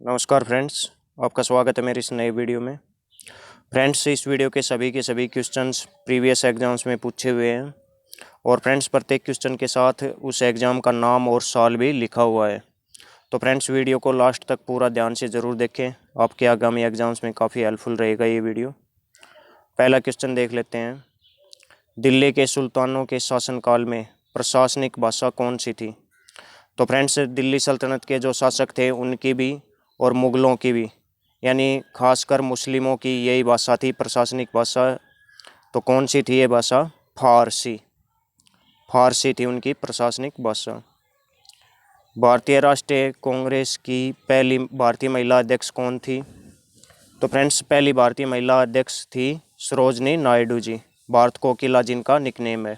नमस्कार फ्रेंड्स, आपका स्वागत है मेरी इस नई वीडियो में। फ्रेंड्स, इस वीडियो के सभी क्वेश्चंस प्रीवियस एग्जाम्स में पूछे हुए हैं और फ्रेंड्स प्रत्येक क्वेश्चन के साथ उस एग्ज़ाम का नाम और साल भी लिखा हुआ है। तो फ्रेंड्स वीडियो को लास्ट तक पूरा ध्यान से ज़रूर देखें, आपके आगामी एग्जाम्स में काफ़ी हेल्पफुल रहेगा ये वीडियो। पहला क्वेश्चन देख लेते हैं। दिल्ली के सुल्तानों के शासनकाल में प्रशासनिक भाषा कौन सी थी? तो फ्रेंड्स दिल्ली सल्तनत के जो शासक थे उनकी भी और मुग़लों की भी, यानी खासकर मुस्लिमों की यही भाषा थी प्रशासनिक भाषा। तो कौन सी थी ये भाषा? फारसी थी उनकी प्रशासनिक भाषा। भारतीय राष्ट्रीय कांग्रेस की पहली भारतीय महिला अध्यक्ष कौन थी? तो फ्रेंड्स पहली भारतीय महिला अध्यक्ष थी सरोजनी नायडू जी, भारत कोकिला जिनका निकनेम है।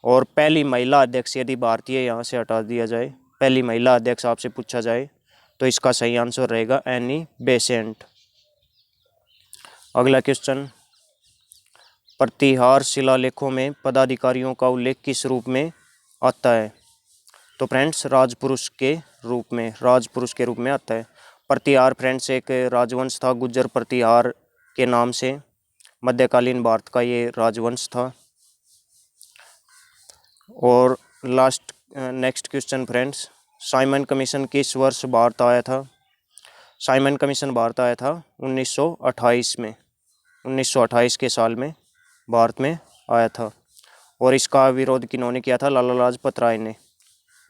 और पहली महिला अध्यक्ष यदि भारतीय यहाँ से हटा दिया जाए, पहली महिला अध्यक्ष आपसे पूछा जाए तो इसका सही आंसर रहेगा एनी बेसेंट। अगला क्वेश्चन, प्रतिहार शिलालेखों में पदाधिकारियों का उल्लेख किस रूप में आता है? तो फ्रेंड्स राजपुरुष के रूप में आता है। प्रतिहार फ्रेंड्स एक राजवंश था, गुज्जर प्रतिहार के नाम से मध्यकालीन भारत का ये राजवंश था। और next question friends, Simon commission किस वर्ष भारत आया था? साइमन कमीशन भारत आया था 1928 में, 1928 के साल में भारत में आया था। और इसका विरोध किन्होंने किया था? लाला लाजपत राय ने,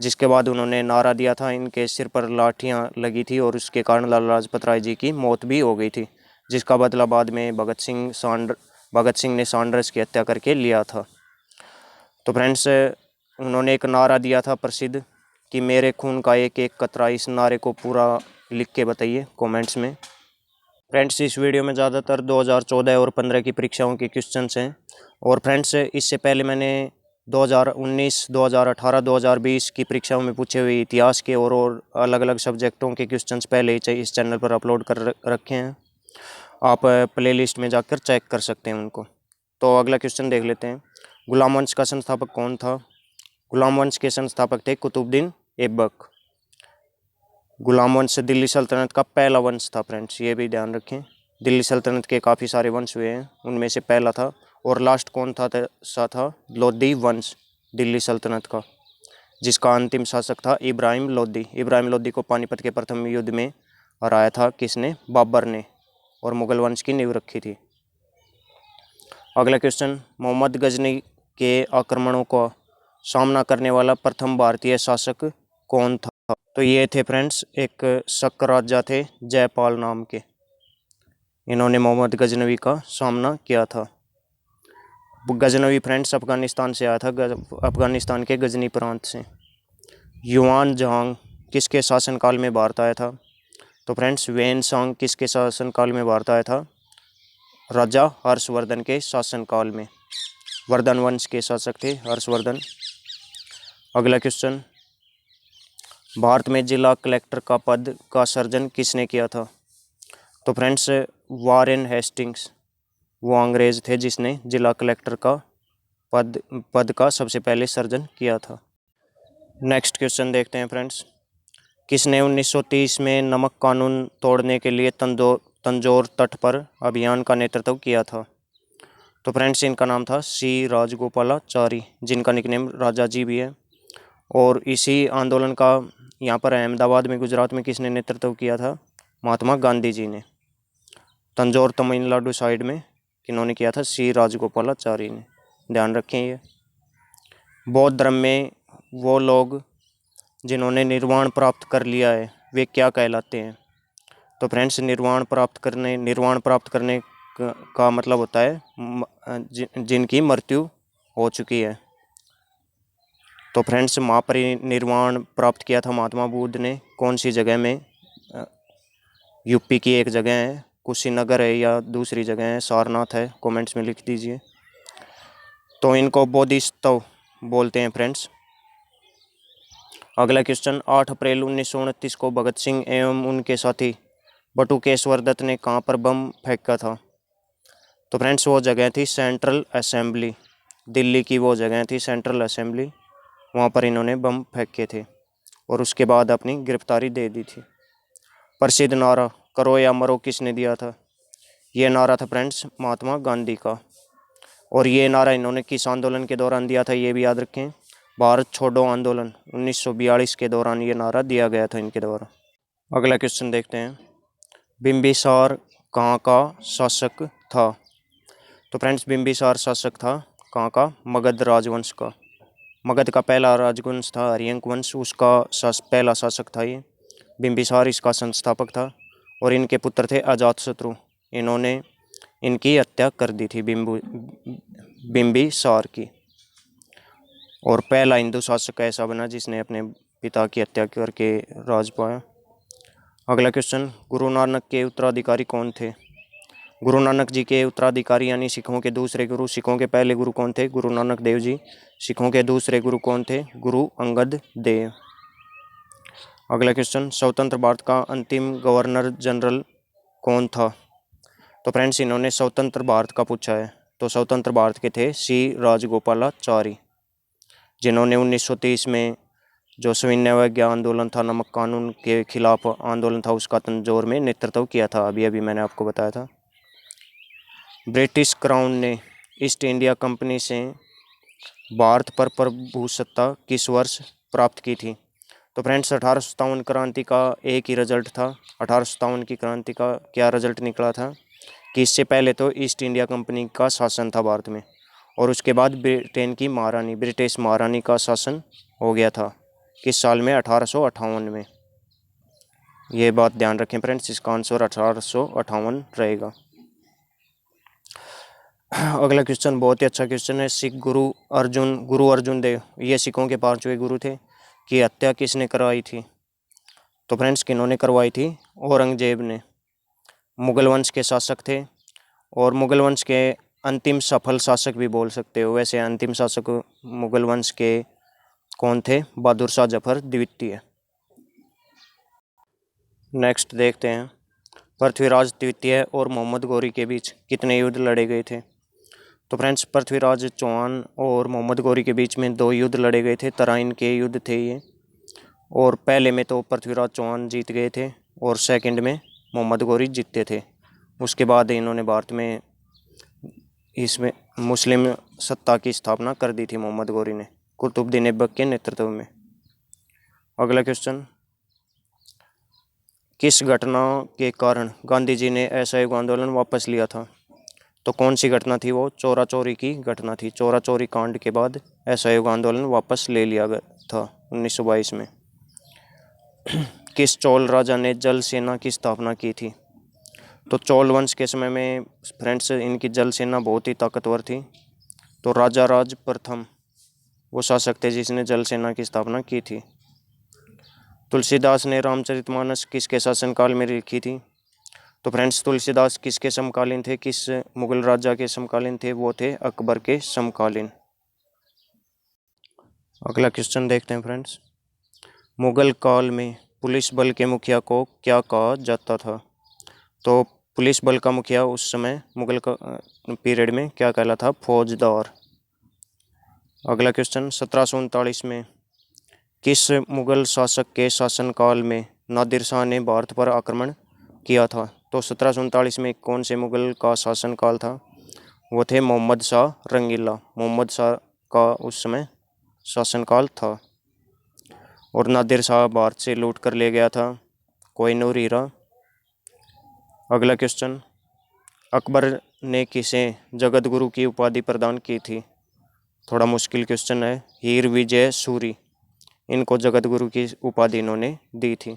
जिसके बाद उन्होंने नारा दिया था, इनके सिर पर लाठियां लगी थी और उसके कारण लाला लाजपत राय जी की मौत भी हो गई थी, जिसका बदला बाद में भगत सिंह ने सांडर्स की हत्या करके लिया था। तो फ्रेंड्स उन्होंने एक नारा दिया था प्रसिद्ध कि मेरे खून का एक एक कतरा। इस नारे को पूरा लिख के बताइए कमेंट्स में। फ्रेंड्स इस वीडियो में ज़्यादातर 2014 और 15 की परीक्षाओं के क्वेश्चंस हैं। और फ्रेंड्स इससे पहले मैंने 2019, 2018, 2020 की परीक्षाओं में पूछे हुए इतिहास के और अलग अलग सब्जेक्टों के क्वेश्चंस पहले ही इस चैनल पर अपलोड कर रखे हैं। आप प्लेलिस्ट में जाकर चेक कर सकते हैं उनको। तो अगला क्वेश्चन देख लेते हैं। गुलाम वंश का संस्थापक कौन था? गुलाम वंश के संस्थापक थे कुतुबुद्दीन ऐबक। गुलाम वंश दिल्ली सल्तनत का पहला वंश था फ्रेंड्स, ये भी ध्यान रखें। दिल्ली सल्तनत के काफ़ी सारे वंश हुए हैं, उनमें से पहला था। और लास्ट कौन था लोधी वंश दिल्ली सल्तनत का, जिसका अंतिम शासक था इब्राहिम लोधी। इब्राहिम लोधी को पानीपत के प्रथम युद्ध में हराया था किसने? बाबर ने, और मुगल वंश की नींव रखी थी। अगला क्वेश्चन, मोहम्मद गजनी के आक्रमणों का सामना करने वाला प्रथम भारतीय शासक कौन था? तो ये थे फ्रेंड्स एक शक राजा थे जयपाल नाम के, इन्होंने मोहम्मद गजनवी का सामना किया था। गजनवी फ्रेंड्स अफगानिस्तान से आया था, अफगानिस्तान के गजनी प्रांत से। युआन जहांग किसके शासनकाल में भारत आया था? तो फ्रेंड्स वेन सांग किसके शासनकाल में भारत आया था? राजा हर्षवर्धन के शासनकाल में। वर्धन वंश के शासक थे हर्षवर्धन। अगला क्वेश्चन, भारत में जिला कलेक्टर का पद का सृजन किसने किया था? तो फ्रेंड्स वारेन हेस्टिंग्स, वो अंग्रेज थे जिसने जिला कलेक्टर का पद का सबसे पहले सृजन किया था। नेक्स्ट क्वेश्चन देखते हैं फ्रेंड्स, किसने 1930 में नमक कानून तोड़ने के लिए तंजौर तट पर अभियान का नेतृत्व किया था? तो फ्रेंड्स इनका नाम था सी राजगोपालाचारी, जिनका निकनेम राजा जी भी है। और इसी आंदोलन का यहाँ पर अहमदाबाद में, गुजरात में किसने नेतृत्व किया था? महात्मा गांधी जी ने। तंजौर तमिलनाडु साइड में किन्होंने किया था? सी राजगोपालाचारी ने, ध्यान रखें ये। बौद्ध धर्म में वो लोग जिन्होंने निर्वाण प्राप्त कर लिया है वे क्या कहलाते हैं? तो फ्रेंड्स निर्वाण प्राप्त करने का मतलब होता है जिनकी मृत्यु हो चुकी है। तो फ्रेंड्स महापरिनिर्वाण प्राप्त किया था महात्मा बुद्ध ने कौन सी जगह में? यूपी की एक जगह है, कुशीनगर है या दूसरी जगह है, सारनाथ है, कमेंट्स में लिख दीजिए। तो इनको बोधिसत्व बोलते हैं फ्रेंड्स। अगला क्वेश्चन, 8 अप्रैल 1929 को भगत सिंह एवं उनके साथी बटुकेश्वर दत्त ने कहाँ पर बम फेंका था? तो फ्रेंड्स वो जगह थी सेंट्रल असेंबली, दिल्ली की वो जगह थी सेंट्रल असेंबली, वहाँ पर इन्होंने बम फेंके थे और उसके बाद अपनी गिरफ्तारी दे दी थी। प्रसिद्ध नारा करो या मरो किसने दिया था? ये नारा था फ्रेंड्स महात्मा गांधी का। और ये नारा इन्होंने किस आंदोलन के दौरान दिया था ये भी याद रखें, भारत छोड़ो आंदोलन 1942 के दौरान ये नारा दिया गया था इनके द्वारा। अगला क्वेश्चन देखते हैं, बिंबिसार कहाँ का शासक था? तो फ्रेंड्स बिंबिसार शासक था कहाँ का? मगध राजवंश का। मगध का पहला राजवंश था हरियंक वंश, उसका पहला शासक था ये बिंबिसार, इसका संस्थापक था। और इनके पुत्र थे अजातशत्रु, इन्होंने इनकी हत्या कर दी थी बिंबिसार की। और पहला हिंदू शासक ऐसा बना जिसने अपने पिता की हत्या करके राज पाया। अगला क्वेश्चन, गुरु नानक के उत्तराधिकारी कौन थे? गुरु नानक जी के उत्तराधिकारी यानी सिखों के दूसरे गुरु, सिखों के पहले गुरु कौन थे? गुरु नानक देव जी। सिखों के दूसरे गुरु कौन थे? गुरु अंगद देव। अगला क्वेश्चन, स्वतंत्र भारत का अंतिम गवर्नर जनरल कौन था? तो फ्रेंड्स इन्होंने स्वतंत्र भारत का पूछा है, तो स्वतंत्र भारत के थे सी राजगोपालाचारी, जिन्होंने 1930 में जो सविनय अवज्ञा आंदोलन था, नमक कानून के खिलाफ आंदोलन था, उसका तंजौर में नेतृत्व किया था। अभी अभी मैंने आपको बताया था। ब्रिटिश क्राउन ने ईस्ट इंडिया कंपनी से भारत पर प्रभुसत्ता किस वर्ष प्राप्त की थी? तो फ्रेंड्स 1857 क्रांति का एक ही रिजल्ट था। 1857 की क्रांति का क्या रिजल्ट निकला था कि इससे पहले तो ईस्ट इंडिया कंपनी का शासन था भारत में, और उसके बाद ब्रिटेन की महारानी, ब्रिटिश महारानी का शासन हो गया था। किस साल में? 1858 में। ये बात ध्यान रखें फ्रेंड्स, इसका आंसर 1858 रहेगा। अगला क्वेश्चन बहुत ही अच्छा क्वेश्चन है, सिख गुरु अर्जुन देव, ये सिखों के पांचवें गुरु थे, कि हत्या किसने करवाई थी? तो फ्रेंड्स किन्होंने करवाई थी? औरंगजेब ने। मुगल वंश के शासक थे, और मुगल वंश के अंतिम सफल शासक भी बोल सकते हो। वैसे अंतिम शासक मुगल वंश के कौन थे? बहादुर शाह जफर द्वितीय। नेक्स्ट देखते हैं, पृथ्वीराज द्वितीय और मोहम्मद गौरी के बीच कितने युद्ध लड़े गए थे? तो फ्रेंड्स पृथ्वीराज चौहान और मोहम्मद गौरी के बीच में 2 युद्ध लड़े गए थे, तराइन के युद्ध थे ये। और पहले में तो पृथ्वीराज चौहान जीत गए थे, और सेकंड में मोहम्मद गौरी जीतते थे। उसके बाद इन्होंने भारत में इसमें मुस्लिम सत्ता की स्थापना कर दी थी मोहम्मद गौरी ने, कुतुबुद्दीन ऐबक के नेतृत्व में। अगला क्वेश्चन, किस घटना के कारण गांधी जी ने असहयोग आंदोलन वापस लिया था? तो कौन सी घटना थी वो? चोरा चोरी की घटना थी। चोरा चोरी कांड के बाद असहयोग आंदोलन वापस ले लिया गया था 1922 में। किस चोल राजा ने जल सेना की स्थापना की थी? तो चोल वंश के समय में फ्रेंड्स इनकी जल सेना बहुत ही ताकतवर थी, तो राजा राज प्रथम वो शासक थे जिसने जल सेना की स्थापना की थी। तुलसीदास ने रामचरितमानस किसके शासनकाल में लिखी थी? तो फ्रेंड्स तुलसीदास किसके समकालीन थे? किस मुगल राजा के समकालीन थे? वो थे अकबर के समकालीन। अगला क्वेश्चन देखते हैं फ्रेंड्स, मुगल काल में पुलिस बल के मुखिया को क्या कहा जाता था? तो पुलिस बल का मुखिया उस समय मुगल का पीरियड में क्या कहलाता था? फौजदार। अगला क्वेश्चन, 1739 में किस मुगल शासक के शासनकाल में नादिर शाह ने भारत पर आक्रमण किया था? तो 1739 में कौन से मुगल का शासनकाल था? वो थे मोहम्मद शाह रंगीला। मोहम्मद शाह का उस समय शासनकाल था, और नादिर शाह भारत से लूट कर ले गया था कोहिनूर हीरा। अगला क्वेश्चन, अकबर ने किसे जगत गुरु की उपाधि प्रदान की थी? थोड़ा मुश्किल क्वेश्चन है। हीर विजय सूरी, इनको जगत गुरु की उपाधि इन्होंने दी थी।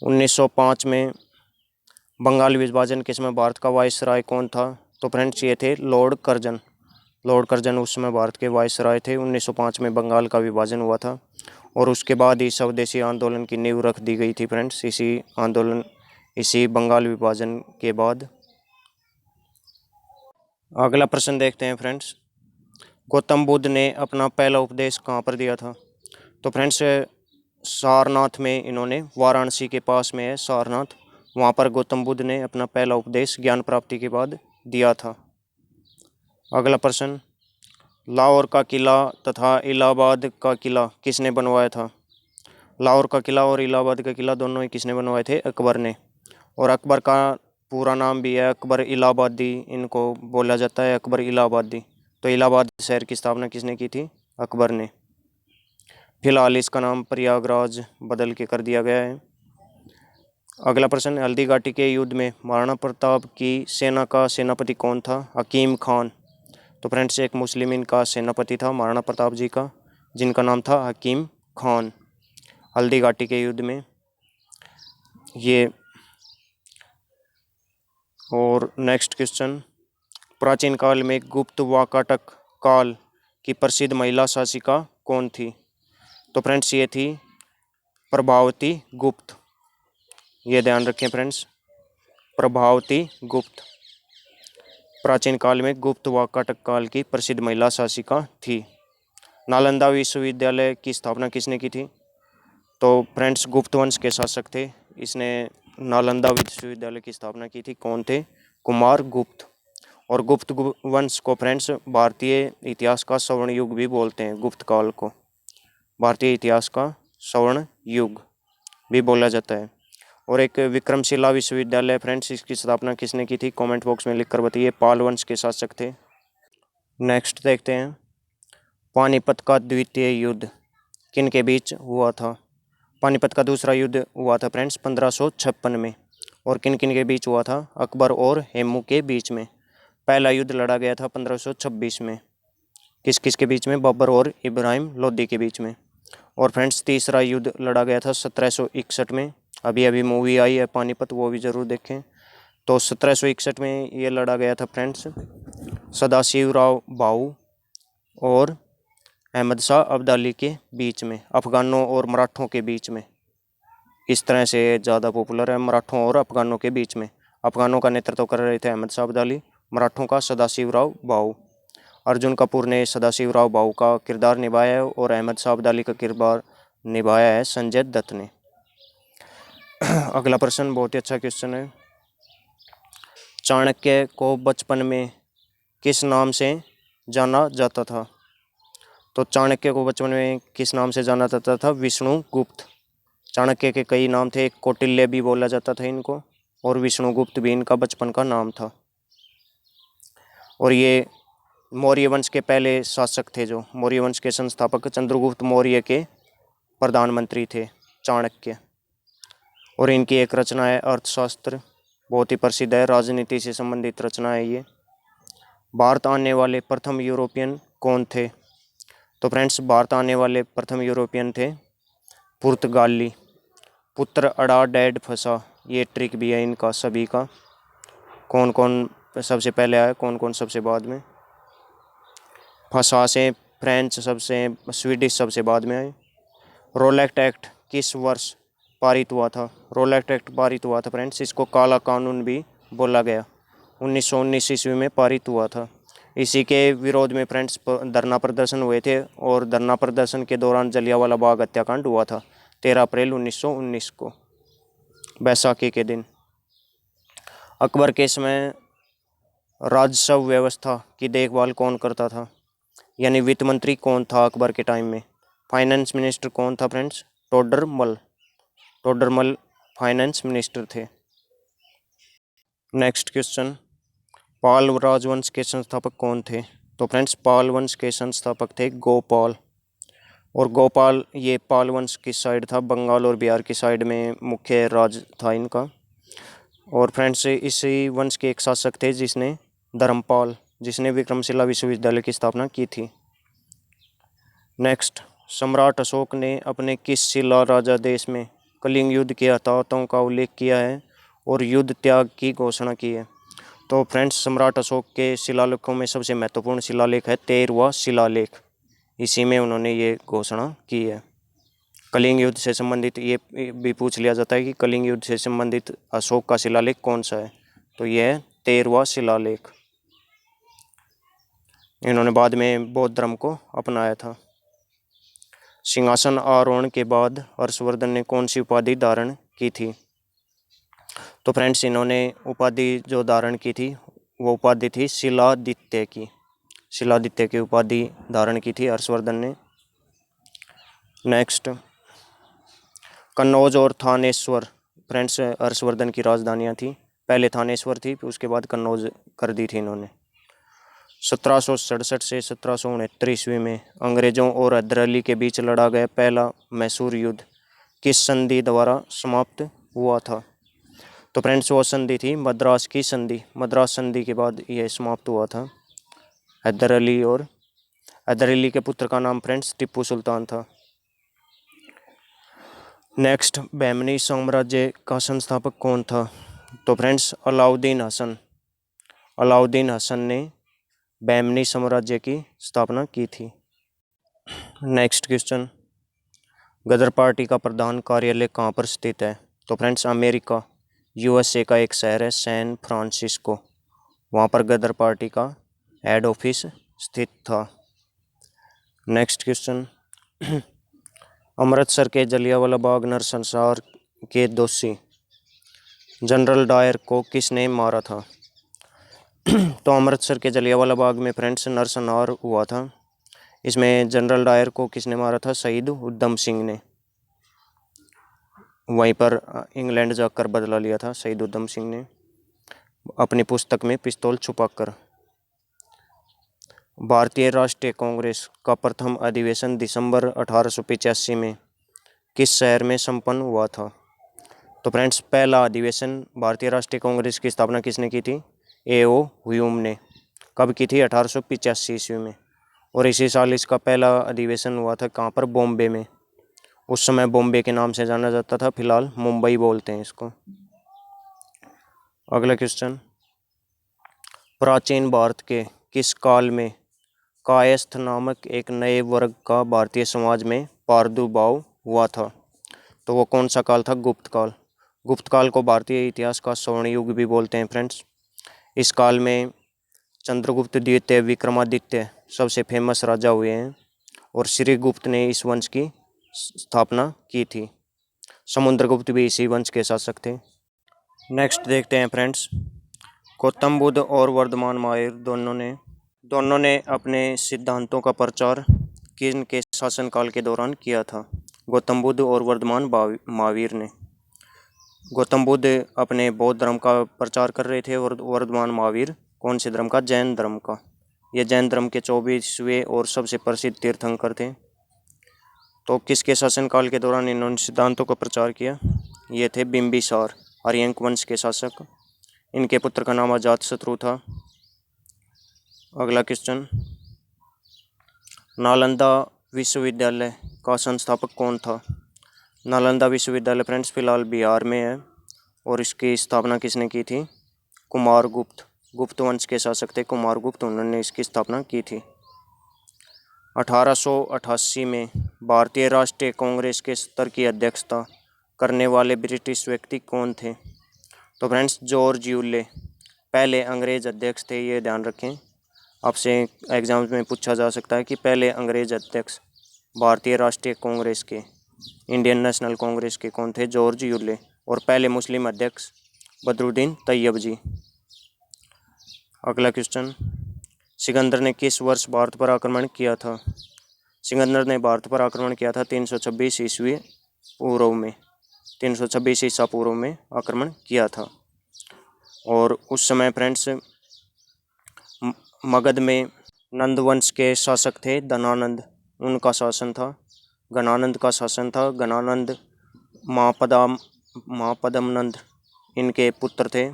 1905 में बंगाल विभाजन के समय भारत का वायसराय कौन था? तो फ्रेंड्स ये थे लॉर्ड कर्जन। लॉर्ड कर्जन उस समय भारत के वायसराय थे। 1905 में बंगाल का विभाजन हुआ था, और उसके बाद ही स्वदेशी आंदोलन की नींव रख दी गई थी फ्रेंड्स, इसी बंगाल विभाजन के बाद। अगला प्रश्न देखते हैं फ्रेंड्स, गौतम बुद्ध ने अपना पहला उपदेश कहाँ पर दिया था? तो फ्रेंड्स सारनाथ में, इन्होंने वाराणसी के पास में है सारनाथ, वहाँ पर गौतम बुद्ध ने अपना पहला उपदेश ज्ञान प्राप्ति के बाद दिया था। अगला प्रश्न, लाहौर का किला तथा इलाहाबाद का किला किसने बनवाया था? लाहौर का किला और इलाहाबाद का किला दोनों ही किसने बनवाए थे? अकबर ने। और अकबर का पूरा नाम भी है अकबर इलाहाबादी, इनको बोला जाता है अकबर इलाहाबादी। तो इलाहाबाद शहर की स्थापना किसने की थी? अकबर ने। फिलहाल इसका नाम प्रयागराज बदल के कर दिया गया है। अगला प्रश्न, हल्दी घाटी के युद्ध में महाराणा प्रताप की सेना का सेनापति कौन था? हकीम खान। तो फ्रेंड्स एक मुस्लिम इनका सेनापति था महाराणा प्रताप जी का, जिनका नाम था हकीम खान, हल्दी घाटी के युद्ध में ये। और नेक्स्ट क्वेश्चन, प्राचीन काल में गुप्त वाकाटक काल की प्रसिद्ध महिला शासिका कौन थी? तो फ्रेंड्स ये थी प्रभावती गुप्त। ये ध्यान रखें फ्रेंड्स, प्रभावती गुप्त प्राचीन काल में गुप्त वाकाटक काल की प्रसिद्ध महिला शासिका थी। नालंदा विश्वविद्यालय की स्थापना किसने की थी? तो फ्रेंड्स गुप्त वंश के शासक थे, इसने नालंदा विश्वविद्यालय की स्थापना की थी। कौन थे? कुमार गुप्त। और गुप्त वंश को फ्रेंड्स भारतीय इतिहास का स्वर्ण युग भी बोलते हैं। गुप्त काल को भारतीय इतिहास का स्वर्ण युग भी बोला जाता है। और एक विक्रमशिला विश्वविद्यालय फ्रेंड्स, इसकी स्थापना किसने की थी? कमेंट बॉक्स में लिखकर बताइए। पाल वंश के शासक थे। नेक्स्ट देखते हैं, पानीपत का द्वितीय युद्ध किन के बीच हुआ था? पानीपत का दूसरा युद्ध हुआ था फ्रेंड्स 1556 में। और किन किन के बीच हुआ था? अकबर और हेमू के बीच में। पहला युद्ध लड़ा गया था 1526 में, किस किस के बीच में? बाबर और इब्राहिम लोदी के बीच में। और फ्रेंड्स तीसरा युद्ध लड़ा गया था 1761 में। अभी अभी मूवी आई है पानीपत, वो भी ज़रूर देखें। तो 1761 में ये लड़ा गया था फ्रेंड्स सदाशिवराव भाऊ और अहमद शाह अब्दाली के बीच में, अफगानों और मराठों के बीच में। इस तरह से ज़्यादा पॉपुलर है, मराठों और अफगानों के बीच में। अफगानों का नेतृत्व कर रहे थे अहमद शाह अब्दाली, मराठों का सदाशिवराव भाऊ। अर्जुन कपूर ने सदाशिवराव भाऊ का किरदार निभाया है और अहमद शाह अब्दाली का किरदार निभाया है संजय दत्त ने। अगला प्रश्न बहुत ही अच्छा क्वेश्चन है, चाणक्य को बचपन में किस नाम से जाना जाता था? तो चाणक्य को बचपन में किस नाम से जाना जाता था? विष्णुगुप्त। चाणक्य के कई नाम थे, कौटिल्य भी बोला जाता था इनको, और विष्णुगुप्त भी इनका बचपन का नाम था। और ये मौर्य वंश के पहले शासक थे, जो मौर्य वंश के संस्थापक चंद्रगुप्त मौर्य के प्रधानमंत्री थे चाणक्य। और इनकी एक रचना है अर्थशास्त्र, बहुत ही प्रसिद्ध है, राजनीति से संबंधित रचना है ये। भारत आने वाले प्रथम यूरोपियन कौन थे? तो फ्रेंड्स भारत आने वाले प्रथम यूरोपियन थे पुर्तगाली। पुत्र अड़ा डैड फंसा, ये ट्रिक भी है इनका सभी का। कौन कौन सबसे पहले आया, कौन कौन सबसे बाद में? फंसा से फ्रेंच सबसे, स्वीडिश सबसे बाद में आए। रोलैक्ट एक्ट किस वर्ष पारित हुआ था? रोलैक्ट एक्ट पारित हुआ था फ्रेंड्स, इसको काला कानून भी बोला गया, 1919 ईस्वी में पारित हुआ था। इसी के विरोध में फ्रेंड्स धरना प्रदर्शन हुए थे, और धरना प्रदर्शन के दौरान जलियांवाला बाग हत्याकांड हुआ था 13 अप्रैल 1919 को, बैसाखी के दिन। अकबर के समय राजस्व व्यवस्था की देखभाल कौन करता था? यानी वित्त मंत्री कौन था अकबर के टाइम में? फाइनेंस मिनिस्टर कौन था friends? Todarmal. Todarmal finance minister थे। नेक्स्ट क्वेश्चन, पाल राजवंश के संस्थापक कौन थे? तो फ्रेंड्स पाल वंश के संस्थापक थे गोपाल। और गोपाल ये पाल वंश की साइड था, बंगाल और बिहार की साइड में मुख्य राज था इनका। और फ्रेंड्स इसी वंश के एक शासक थे जिसने धर्मपाल, जिसने विक्रमशिला विश्वविद्यालय की स्थापना की थी। नेक्स्ट, सम्राट अशोक ने अपने किस शिला राजादेश में कलिंग युद्ध के हताहतों का उल्लेख किया है और युद्ध त्याग की घोषणा की है? तो फ्रेंड्स सम्राट अशोक के शिलालेखों में सबसे महत्वपूर्ण शिलालेख है 13वां शिलालेख, इसी में उन्होंने ये घोषणा की है। कलिंग युद्ध से संबंधित ये भी पूछ लिया जाता है कि कलिंग युद्ध से संबंधित अशोक का शिलालेख कौन सा है? तो यह है 13वां शिलालेख। इन्होंने बाद में बौद्ध धर्म को अपनाया था। सिंहासन आरोहण के बाद हर्षवर्धन ने कौन सी उपाधि धारण की थी? तो फ्रेंड्स इन्होंने उपाधि जो धारण की थी वो उपाधि थी शिलादित्य की। शिलादित्य की उपाधि धारण की थी हर्षवर्धन ने। नेक्स्ट, कन्नौज और थानेश्वर फ्रेंड्स हर्षवर्धन की राजधानियाँ थी। पहले थानेश्वर थी, फिर उसके बाद कन्नौज कर दी थी इन्होंने। 1767 से 1769 ईस्वी में अंग्रेजों और हैदर अली के बीच लड़ा गया पहला मैसूर युद्ध किस संधि द्वारा समाप्त हुआ था? तो फ्रेंड्स वो संधि थी मद्रास की संधि। मद्रास संधि के बाद यह समाप्त हुआ था। हैदर अली के पुत्र का नाम फ्रेंड्स टीपू सुल्तान था। नेक्स्ट, बहमनी साम्राज्य का संस्थापक कौन था? तो फ्रेंड्स अलाउद्दीन हसन ने बहमनी साम्राज्य की स्थापना की थी। नेक्स्ट क्वेश्चन, गदर पार्टी का प्रधान कार्यालय कहाँ पर स्थित है? तो फ्रेंड्स अमेरिका यूएसए का एक शहर है सैन फ्रांसिस्को, वहाँ पर गदर पार्टी का हेड ऑफिस स्थित था। नेक्स्ट क्वेश्चन, अमृतसर के जलियांवाला बाग नरसंहार के दोषी जनरल डायर को किसने मारा था? तो अमृतसर के जलियांवाला बाग में फ्रेंड्स नरसंहार हुआ था। इसमें जनरल डायर को किसने मारा था? शहीद उधम सिंह ने। वहीं पर इंग्लैंड जाकर बदला लिया था शहीद उधम सिंह ने अपनी पुस्तक में पिस्तौल छुपाकर। भारतीय राष्ट्रीय कांग्रेस का प्रथम अधिवेशन दिसंबर 1885 में किस शहर में संपन्न हुआ था? तो फ्रेंड्स पहला अधिवेशन भारतीय राष्ट्रीय कांग्रेस की स्थापना किसने की थी? A.O. ह्यूम ने। कब की थी? 1885 ईस्वी में। और इसी साल इसका पहला अधिवेशन हुआ था कहाँ पर? बॉम्बे में। उस समय बॉम्बे के नाम से जाना जाता था, फिलहाल मुंबई बोलते हैं इसको। अगला क्वेश्चन, प्राचीन भारत के किस काल में कायस्थ नामक एक नए वर्ग का भारतीय समाज में प्रादुर्भाव हुआ था? तो वो कौन सा काल था? गुप्त काल। गुप्त काल को भारतीय इतिहास का स्वर्ण युग भी बोलते हैं फ्रेंड्स। इस काल में चंद्रगुप्त द्वितीय विक्रमादित्य सबसे फेमस राजा हुए हैं और श्रीगुप्त ने इस वंश की स्थापना की थी। समुद्रगुप्त भी इसी वंश के शासक थे। नेक्स्ट देखते हैं फ्रेंड्स, गौतम बुद्ध और वर्धमान महावीर दोनों ने अपने सिद्धांतों का प्रचार किन के शासनकाल के दौरान किया था? गौतम बुद्ध और वर्धमान महावीर ने। गौतम बुद्ध अपने बौद्ध धर्म का प्रचार कर रहे थे और वर्धमान महावीर कौन से धर्म का? जैन धर्म का। ये जैन धर्म के 24वें और सबसे प्रसिद्ध तीर्थंकर थे। तो किसके शासनकाल के दौरान इन्होंने सिद्धांतों का प्रचार किया? ये थे बिंबिसार, आर्यंक वंश के शासक। इनके पुत्र का नाम अजातशत्रु था। अगला क्वेश्चन, नालंदा विश्वविद्यालय का संस्थापक कौन था? नालंदा विश्वविद्यालय फ्रेंड्स फिलहाल बिहार में है और इसकी स्थापना किसने की थी? कुमारगुप्त। गुप्त वंश के शासक थे कुमारगुप्त, उन्होंने इसकी स्थापना की थी। 1888 में भारतीय राष्ट्रीय कांग्रेस के स्तर की अध्यक्षता करने वाले ब्रिटिश व्यक्ति कौन थे? तो फ्रेंड्स जॉर्ज यूले पहले अंग्रेज अध्यक्ष थे, ये ध्यान रखें। आपसे एग्जाम्स में पूछा जा सकता है कि पहले अंग्रेज अध्यक्ष भारतीय राष्ट्रीय कांग्रेस के, इंडियन नेशनल कांग्रेस के कौन थे? George Yule. और पहले मुस्लिम अध्यक्ष बदरुद्दीन तैयब जी। अगला क्वेश्चन, सिकंदर ने किस वर्ष भारत पर आक्रमण किया था? सिकंदर ने भारत पर आक्रमण किया था 326 ईस्वी पूर्व में, 326 ईसा पूर्व में आक्रमण किया था। और उस समय फ्रेंड्स मगध में नंद वंश के शासक थे धनानंद, उनका शासन था। गणानंद का शासन था। गणानंद महापद्मनंद इनके पुत्र थे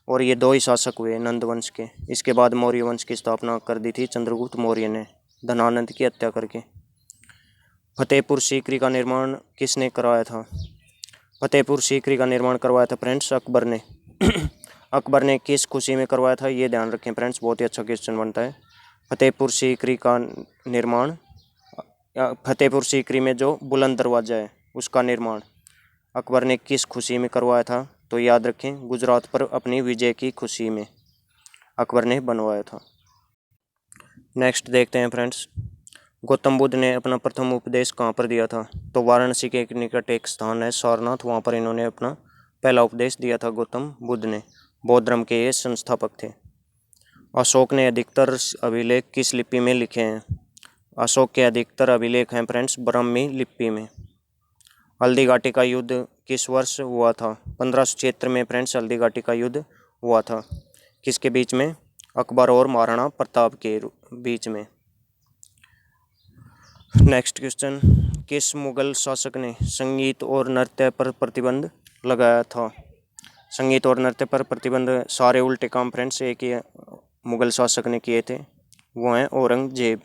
और ये दो ही शासक हुए नंद वंश के। इसके बाद मौर्य वंश की स्थापना कर दी थी चंद्रगुप्त मौर्य ने धनानंद की हत्या करके। फतेहपुर सीकरी का निर्माण किसने कराया था? फतेहपुर सीकरी का निर्माण करवाया था फ्रेंड्स अकबर ने। अकबर ने किस खुशी में करवाया था? ये ध्यान रखें फ्रेंड्स, बहुत ही अच्छा क्वेश्चन बनता है। फतेहपुर सीकरी का निर्माण, फतेहपुर सीकरी में जो बुलंद दरवाजा है उसका निर्माण अकबर ने किस खुशी में करवाया था? तो याद रखें, गुजरात पर अपनी विजय की खुशी में अकबर ने बनवाया था। नेक्स्ट देखते हैं फ्रेंड्स, गौतम बुद्ध ने अपना प्रथम उपदेश कहाँ पर दिया था? तो वाराणसी के निकट एक स्थान है सारनाथ, वहाँ पर इन्होंने अपना पहला उपदेश दिया था गौतम बुद्ध ने। बौद्ध धर्म के ये संस्थापक थे। अशोक ने अधिकतर अभिलेख किस लिपि में लिखे हैं? अशोक के अधिकतर अभिलेख हैं फ्रेंड्स ब्राह्मी लिपि में। हल्दी घाटी का युद्ध किस वर्ष हुआ था? 1576 में फ्रेंड्स हल्दी घाटी का युद्ध हुआ था। किसके बीच में? अकबर और महाराणा प्रताप के बीच में। नेक्स्ट क्वेश्चन, किस मुगल शासक ने संगीत और नृत्य पर प्रतिबंध लगाया था? संगीत और नृत्य पर प्रतिबंध सारे उल्टे काम फ्रेंड्स एक ही मुगल शासक ने किए थे, वो हैं औरंगजेब।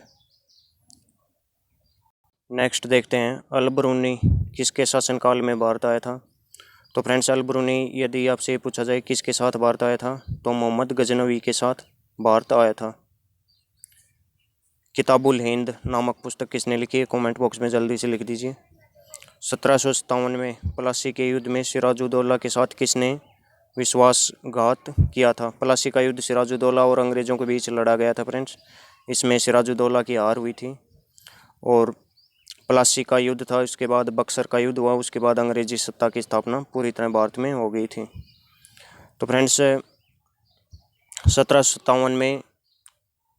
नेक्स्ट देखते हैं, अल ब्रूनी किसके शासनकाल में भारत आया था? तो फ्रेंड्स अल ब्रूनी यदि आपसे पूछा जाए किसके साथ भारत आया था, तो मोहम्मद गजनवी के साथ भारत आया था। किताबुल हिंद नामक पुस्तक किसने लिखी है? कमेंट बॉक्स में जल्दी से लिख दीजिए। 1757 में प्लासी के युद्ध में सिराजुद्दौला के साथ किसने विश्वासघात किया था? प्लासी का युद्ध सिराजुद्दौला और अंग्रेजों के बीच लड़ा गया था फ्रेंड्स। इसमें सिराजुद्दौला की हार हुई थी और प्लासी का युद्ध था, उसके बाद बक्सर का युद्ध हुआ, उसके बाद अंग्रेजी सत्ता की स्थापना पूरी तरह भारत में हो गई थी। तो फ्रेंड्स 1757 में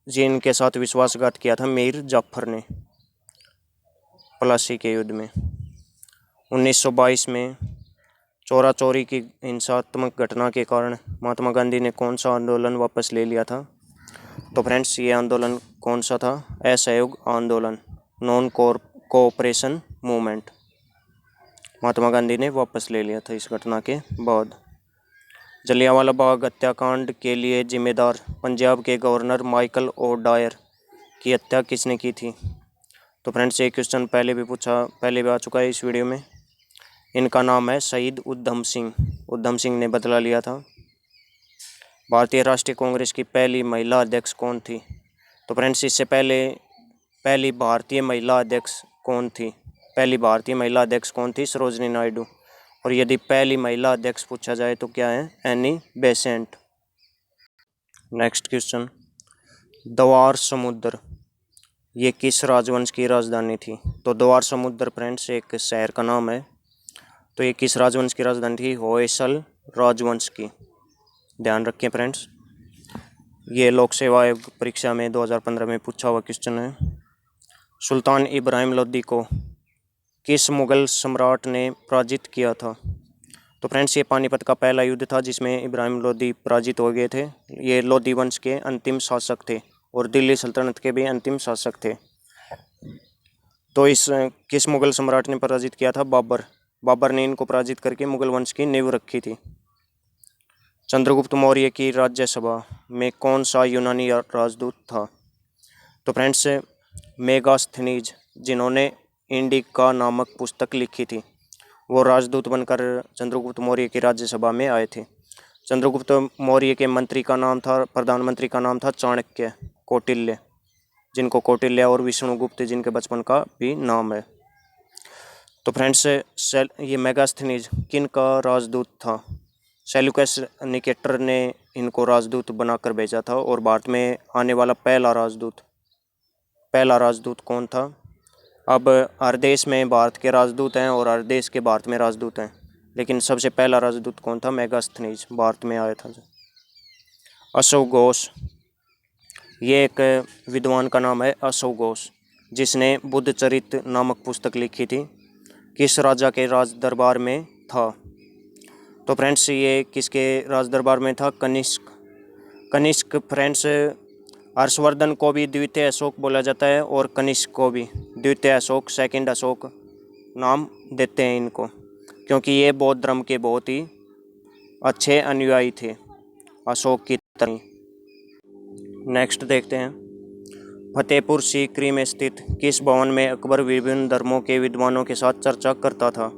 जिनके साथ विश्वासघात किया था मीर जाफर ने प्लासी के युद्ध में। 1922 में चोरा चोरी की हिंसात्मक घटना के कारण महात्मा गांधी ने कौन सा आंदोलन वापस ले लिया था? तो फ्रेंड्स ये आंदोलन कौन सा था? असहयोग आंदोलन, non cooperation movement. Mahatma Gandhi ने वापस ले लिया था इस घटना के बाद। जलियांवाला बाग हत्याकांड के लिए जिम्मेदार पंजाब के गवर्नर माइकल ओ डायर की हत्या किसने की थी? तो फ्रेंड्स ये क्वेश्चन पहले भी आ चुका है इस वीडियो में। इनका नाम है शहीद उधम सिंह। उधम सिंह ने बदला लिया था। भारतीय राष्ट्रीय कांग्रेस की पहली महिला अध्यक्ष कौन थी? तो फ्रेंड्स इससे पहले पहली भारतीय महिला अध्यक्ष कौन थी? पहली भारतीय महिला अध्यक्ष कौन थी? सरोजिनी नायडू। और यदि पहली महिला अध्यक्ष पूछा जाए तो क्या है? Annie Besant. नेक्स्ट क्वेश्चन, द्वार समुद्र ये किस राजवंश की राजधानी थी? तो द्वार समुद्र फ्रेंड्स एक शहर का नाम है। तो ये किस राजवंश की राजधानी थी? होयसल राजवंश की। ध्यान रखें फ्रेंड्स, ये लोक सेवा आयोग परीक्षा में 2015 में पूछा हुआ क्वेश्चन है। सुल्तान इब्राहिम लोदी को किस मुगल सम्राट ने पराजित किया था? तो फ्रेंड्स ये पानीपत का पहला युद्ध था जिसमें इब्राहिम लोदी पराजित हो गए थे। ये लोदी वंश के अंतिम शासक थे और दिल्ली सल्तनत के भी अंतिम शासक थे। तो इस किस मुगल सम्राट ने पराजित किया था? बाबर। बाबर ने इनको पराजित करके मुगल वंश की नींव रखी थी। चंद्रगुप्त मौर्य की राज्यसभा में कौन सा यूनानी राजदूत था? तो फ्रेंड्स मेगास्थनीज, जिन्होंने इंडिका नामक पुस्तक लिखी थी, वो राजदूत बनकर चंद्रगुप्त मौर्य की राज्यसभा में आए थे। चंद्रगुप्त मौर्य के मंत्री का नाम था, प्रधानमंत्री का नाम था चाणक्य, कौटिल्य, जिनको कौटिल्य और विष्णुगुप्त जिनके बचपन का भी नाम है। तो फ्रेंड्स ये मेगास्थनीज किन का राजदूत था? सेल्यूकस निकेटर ने इनको राजदूत बनाकर भेजा था और भारत में आने वाला पहला राजदूत कौन था? अब हर देश में भारत के राजदूत हैं और हर देश के भारत में राजदूत हैं, लेकिन सबसे पहला राजदूत कौन था? मेगास्थनीज भारत में आया था। अशोक घोष, ये एक विद्वान का नाम है अशोक घोष, जिसने बुद्धचरित नामक पुस्तक लिखी थी, किस राजा के राज दरबार में था? तो फ्रेंड्स ये किसके राज दरबार में था? कनिष्क फ्रेंड्स हर्षवर्धन को भी द्वितीय अशोक बोला जाता है और कनिष्क को भी द्वितीय अशोक, सेकंड अशोक नाम देते हैं इनको, क्योंकि ये बौद्ध धर्म के बहुत ही अच्छे अनुयायी थे अशोक की तरह। नेक्स्ट देखते हैं, फतेहपुर सीकरी में स्थित किस भवन में अकबर विभिन्न धर्मों के विद्वानों के साथ चर्चा करता था?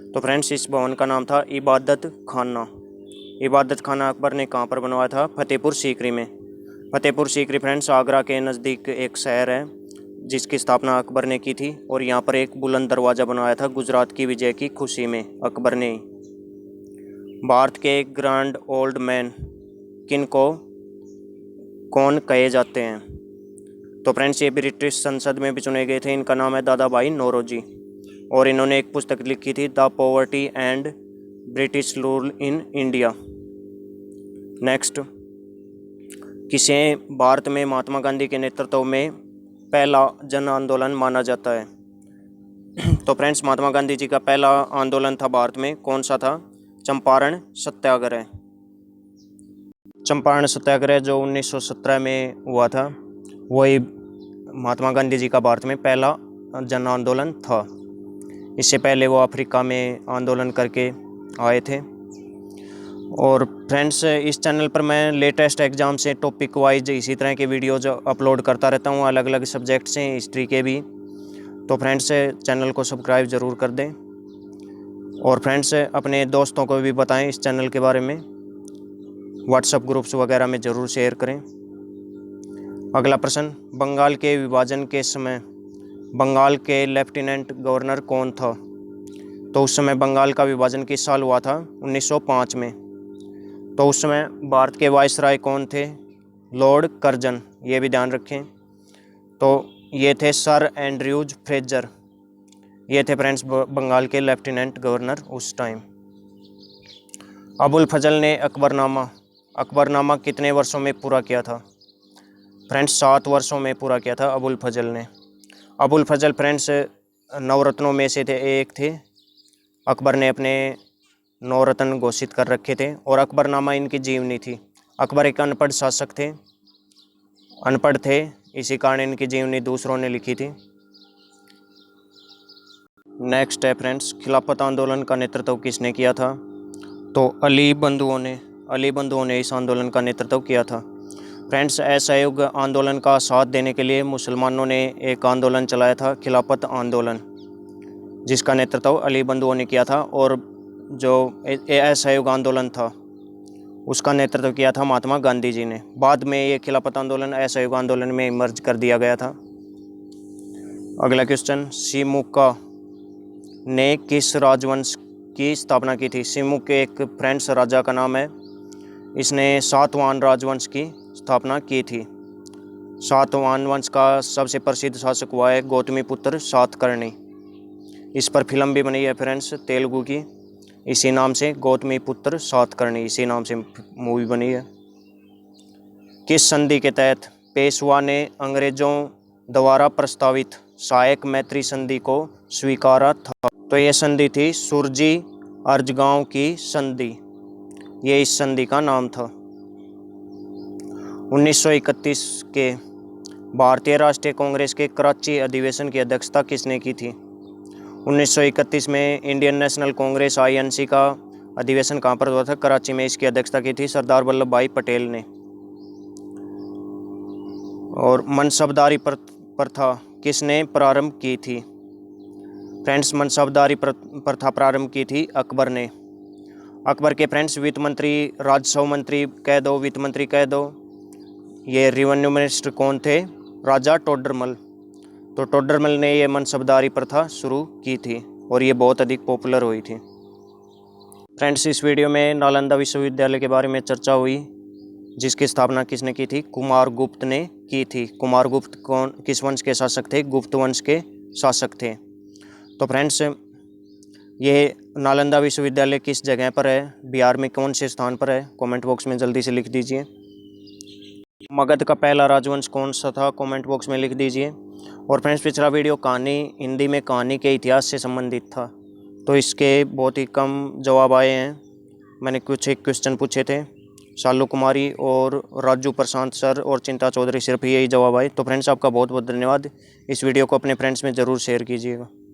तो फ्रेंड्स इस भवन का नाम था इबादत खाना। इबादत खाना अकबर ने कहाँ पर बनवाया था? फतेहपुर सीकरी में। फतेहपुर सीकरी फ्रेंड्स आगरा के नज़दीक एक शहर है जिसकी स्थापना अकबर ने की थी और यहाँ पर एक बुलंद दरवाज़ा बनवाया था गुजरात की विजय की खुशी में अकबर ने। भारत के ग्रैंड ओल्ड मैन कौन कहे जाते हैं? तो फ्रेंड्स ये ब्रिटिश संसद में भी चुने गए थे। इनका नाम है दादा भाई नौरोजी और इन्होंने एक पुस्तक लिखी थी the poverty and British rule in India. Next, किसे भारत में महात्मा गांधी के नेतृत्व में पहला जन आंदोलन माना जाता है? तो फ्रेंड्स, महात्मा गांधी जी का पहला आंदोलन था भारत में, कौन सा था? चंपारण सत्याग्रह। चंपारण सत्याग्रह जो 1917 में हुआ था, वही महात्मा गांधी जी का भारत में पहला जन आंदोलन था। इससे पहले वो अफ्रीका में आंदोलन करके आए थे। और फ्रेंड्स, इस चैनल पर मैं लेटेस्ट एग्ज़ाम से टॉपिक वाइज इसी तरह के वीडियोज अपलोड करता रहता हूँ, अलग अलग सब्जेक्ट से, हिस्ट्री के भी। तो फ्रेंड्स, चैनल को सब्सक्राइब ज़रूर कर दें और फ्रेंड्स अपने दोस्तों को भी बताएं इस चैनल के बारे में, व्हाट्सएप ग्रुप्स वगैरह में ज़रूर शेयर करें। अगला प्रश्न, बंगाल के विभाजन के समय बंगाल के लेफ्टिनेंट गवर्नर कौन था? तो उस समय बंगाल का विभाजन किस साल हुआ था? 1905 में। तो उस समय भारत के वायसराय कौन थे? लॉर्ड कर्जन, ये भी ध्यान रखें। तो ये थे सर एंड्रयूज फ्रेजर, ये थे फ्रेंड्स बंगाल के लेफ्टिनेंट गवर्नर उस टाइम। अबुल फजल ने अकबरनामा कितने वर्षों में पूरा किया था? फ्रेंड्स 7 वर्षों में पूरा किया था अबुल फजल ने। अबुल फजल फ्रेंड्स नवरत्नों में से एक थे। अकबर ने अपने 9 रत्न घोषित कर रखे थे और अकबरनामा इनकी जीवनी थी। अकबर एक अनपढ़ शासक थे, अनपढ़ थे, इसी कारण इनकी जीवनी दूसरों ने लिखी थी। नेक्स्ट है फ्रेंड्स, खिलाफत आंदोलन का नेतृत्व किसने किया था? तो अली बंधुओं ने इस आंदोलन का नेतृत्व किया था। फ्रेंड्स, असहयोग आंदोलन का साथ देने के लिए मुसलमानों ने एक आंदोलन चलाया था, खिलाफत आंदोलन, जिसका नेतृत्व अली बंधुओं ने किया था। और जो असहयोग आंदोलन था उसका नेतृत्व किया था महात्मा गांधी जी ने। बाद में ये खिलाफत आंदोलन असहयोग आंदोलन में मर्ज कर दिया गया था। अगला क्वेश्चन, सिमुका ने किस राजवंश की स्थापना की थी? सिमुक एक फ्रेंड्स राजा का नाम है। इसने सातवाहन राजवंश की स्थापना की थी। सातवाहन वंश का सबसे प्रसिद्ध शासक हुआ है गौतमीपुत्र सातकर्णी। इस पर फिल्म भी बनी है फ्रेंड्स, तेलुगु की, इसी नाम से, गौतमीपुत्र सातकर्णी, इसी नाम से मूवी बनी है। किस संधि के तहत पेशवा ने अंग्रेजों द्वारा प्रस्तावित सहायक मैत्री संधि को स्वीकारा था? तो ये संधि थी सुरजी अर्जगांव की संधि, ये इस संधि का नाम था। 1931 के भारतीय राष्ट्रीय कांग्रेस के कराची अधिवेशन की अध्यक्षता किसने की थी? 1931 में इंडियन नेशनल कांग्रेस INC का अधिवेशन कहाँ पर हुआ था? कराची में। इसकी अध्यक्षता की थी सरदार वल्लभ भाई पटेल ने। और मनसबदारी प्रथा किसने प्रारंभ की थी? फ्रेंड्स, मनसबदारी प्रथा प्रारंभ की थी अकबर ने। अकबर के फ्रेंड्स वित्त मंत्री, राजस्व मंत्री कह दो, वित्त मंत्री कह दो, ये रेवेन्यू मिनिस्टर कौन थे? राजा टोडरमल। तो टोडरमल ने ये मनसबदारी प्रथा शुरू की थी और ये बहुत अधिक पॉपुलर हुई थी। फ्रेंड्स, इस वीडियो में नालंदा विश्वविद्यालय के बारे में चर्चा हुई, जिसकी स्थापना किसने की थी? कुमारगुप्त ने की थी। कुमारगुप्त कौन, किस वंश के शासक थे? गुप्त वंश के शासक थे। तो फ्रेंड्स, ये नालंदा विश्वविद्यालय किस जगह पर है? बिहार में कौन से स्थान पर है? कमेंट बॉक्स में जल्दी से लिख दीजिए। मगध का पहला राजवंश कौन सा था? कमेंट बॉक्स में लिख दीजिए। और फ्रेंड्स, पिछला वीडियो कहानी, हिंदी में कहानी के इतिहास से संबंधित था, तो इसके बहुत ही कम जवाब आए हैं। मैंने कुछ एक क्वेश्चन पूछे थे, शालू कुमारी और राजू प्रशांत सर और चिंता चौधरी, सिर्फ यही जवाब आए। तो फ्रेंड्स, आपका बहुत बहुत धन्यवाद। इस वीडियो को अपने फ्रेंड्स में ज़रूर शेयर कीजिएगा।